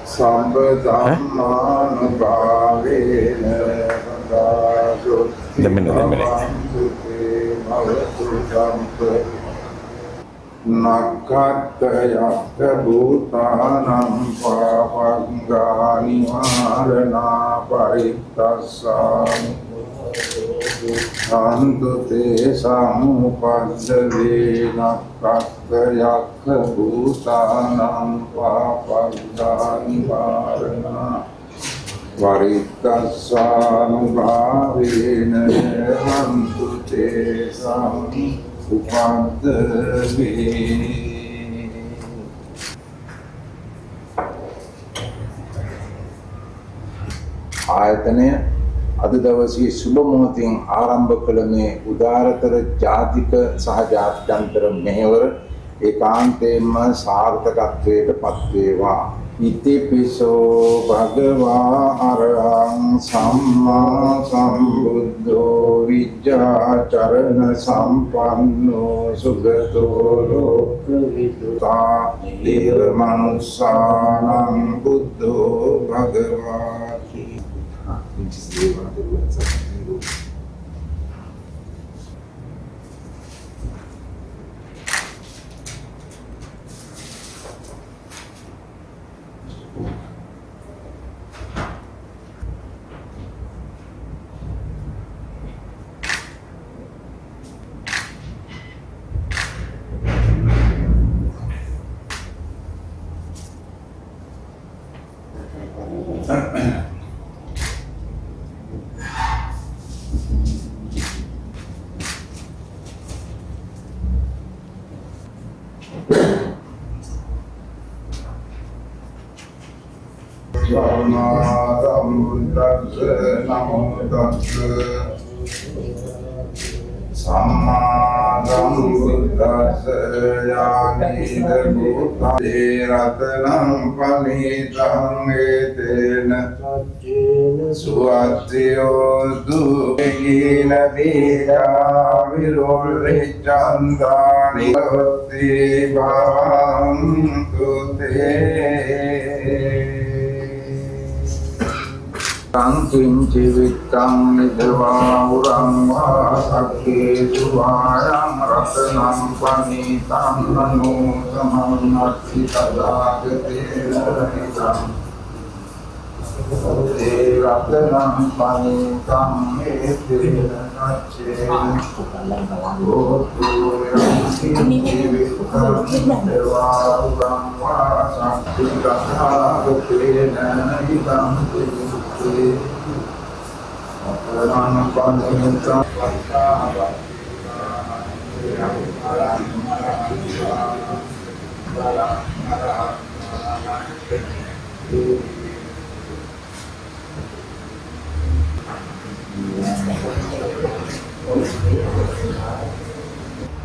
සම්බ ධම්මානුභාවේන සදාසුත්ති භවන්තු තේ භවතු සම්පති නක්ඛත්තයත්ථ භූතානං පාපංගානි මාරණා පරිත්තස්සාමි සන්තු තේ සමුපද්දවේ නක්ඛත්තයත්ථ භූතානං පාපංගානි මාරණා පරිත්තස්සානුභාවේන හන්තු තේ සම්පති ආයතනය අද දවසේ සුබ මොහොතින් ආරම්භ කළ මේ උදාරතර ජාතික සහ ජාත්‍යන්තර මෙහෙවර ඒකාන්තයෙන්ම සාර්ථකත්වයට පත් වේවා. ඉතිපිසෝ භගවා අරහං සම්මා සම්බුද්ධෝ විජ්ජාචරණ සම්පන්නෝ සුගතෝ ලෝකවිදුතා දේව මනුස්සානං බුද්ධෝ භගවාති. සම්මා සම්බුද්දස්ස යානීද බුද්ධේ රතනං පනිතං ඒතේන සුවත්තියෝ දුකීන වේදා විරෝල්ලේ චන්දානි භවති භවන්තු තේ Tantuin civitam nidva urang vasakhe suvarang ratanam panitam nanu samanati tadagate naritam te ratanam panitam ete nachena gotu civitam nidva urang vasakhe tadagate naritam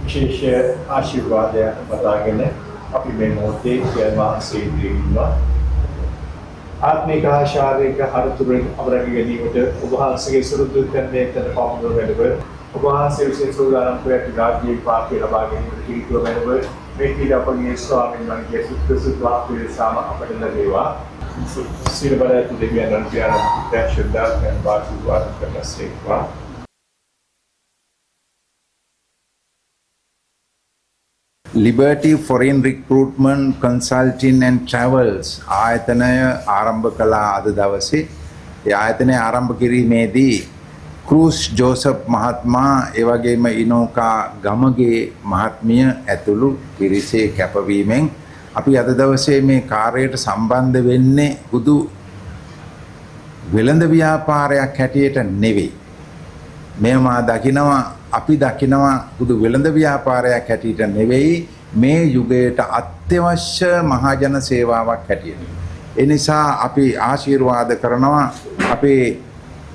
विशेष आशीर्वाद बताගෙන අපි මේ මොහොතේ වහන්සේ දෙවිවා ආත්මික ශාරීරික හරතුරෙන් අපරාධ ගැනීමට ඔබ වහන්සේගේ සුරුදු කරන්නේ තන පවුන වැඩව ඔබ වහන්සේ විසින් සෝදානම් ප්‍රයත්න රාජ්‍යයේ පාපය ලබා ගැනීමට කීකව වැඩව මේ කීඩ අපගේ ස්වාමීන් වහන්සේ සුදුසු වාක්‍යයේ සාම අපට ලැබේවා සිර බලයත් දෙවියන් වහන්සේට දැක්ෂදායන් වාසුවාද කරනසේවා. Liberty Foreign Recruitment Consulting and Travels ආයතනය ආරම්භ කළා අද දවසේ. ඒ ආයතනය ආරම්භ කිරීමේදී ක්‍රූස් ජෝසප් මහත්මයා ඒ වගේම ඉනෝකා ගමගේ මහත්මිය ඇතුළු පිරිසේ කැපවීමෙන් අපි අද දවසේ මේ කාර්යයට සම්බන්ධ වෙන්නේ බුදු වෙළඳ ව්‍යාපාරයක් හැටියට නෙවෙයි. මේවා දකිනවා අපි දකිනවා බුදු වෙළඳ ව්‍යාපාරයක් හැටියට නෙවෙයි මේ යුගයට අත්‍යවශ්‍ය මහජන සේවාවක් හැටියට. ඒ නිසා අපි ආශිර්වාද කරනවා අපේ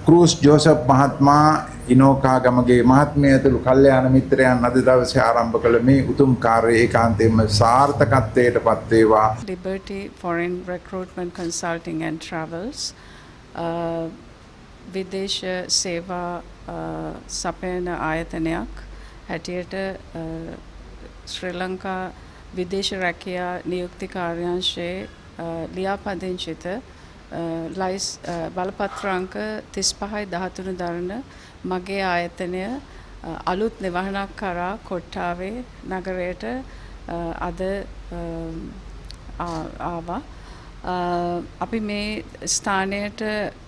ක්‍රූස් ජෝසප් මහත්මයා ඉනෝකා ගමගේ මහත්මිය ඇතුළු කල්යාණ මිත්‍රයන් අද දවසේ ආරම්භ කළ මේ උතුම් කාර්යය ඒකාන්තයෙන්ම සාර්ථකත්වයට පත් වේවා. Liberty Foreign Recruitment Consulting and Travels විදේශ සේවා සපයන ආයතනයක් හැටියට ශ්‍රී ලංකා විදේශ රැකියා නියුක්ති කාර්යාංශයේ ලියාපදිංචිත බලපත්‍රාංක 35යි 13 දරන මගේ ආයතනය අලුත් නිවහනක් කරා කොට්ටාවේ නගරයට අද ආවා. අපි මේ ස්ථානයට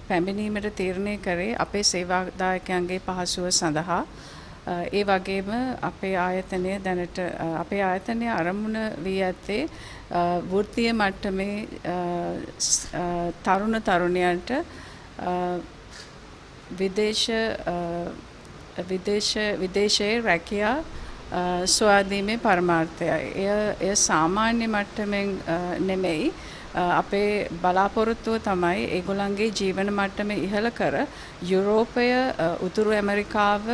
පැමිණීමට තීරණය කරේ අපේ සේවාදායකයන්ගේ පහසුව සඳහා. ඒ වගේම අපේ ආයතනය දැනට අපේ ආයතනය ආරම්භ වී ඇත්තේ වෘත්තීය මට්ටමේ තරුණ තරුණියන්ට විදේශයේ රැකියා සොයාදීමේ පරමාර්ථයයි. එය සාමාන්‍ය මට්ටමින් නෙමෙයි. අපේ බලාපොරොත්තුව තමයි ඒගොල්ලන්ගේ ජීවන මට්ටම ඉහළ කර යුරෝපය උතුරු ඇමරිකාව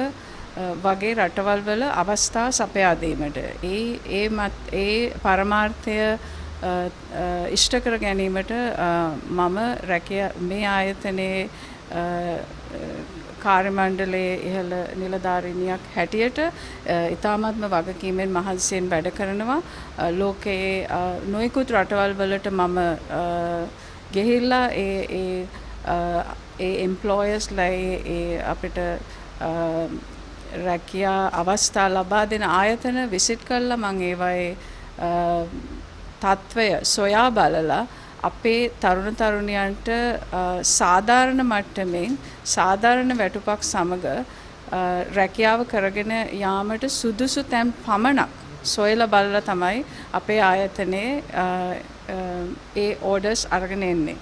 වගේ රටවල් වල අවස්ථා සපයා දීමට. ඒ පරමාර්ථය ඉෂ්ට කර ගැනීමට මම මේ ආයතනයේ කාර්ය මණ්ඩලයේ ඉහළ නිලධාරිනියක් හැටියට ඉතාමත්ම වගකීමෙන් මහන්සියෙන් වැඩ කරනවා. ලෝකයේ නොයෙකුත් රටවල් වලට මම ගෙහිල්ලා ඒ එම්ප්ලොයර්ස්ලා අපිට රැකියා අවස්ථා ලබා දෙන ආයතන විසිට් කරලා මම ඒවායේ තත්ත්වය සොයා බලලා අපේ තරුණ තරුණියන්ට සාධාරණ මට්ටමින් සාධාරණ වැටුපක් සමග රැකියාව කරගෙන යාමට සුදුසු තැන් පමණක් සොයලා බලලා තමයි අපේ ආයතනයේ ඒ ඕඩර්ස් අරගෙන එන්නේ.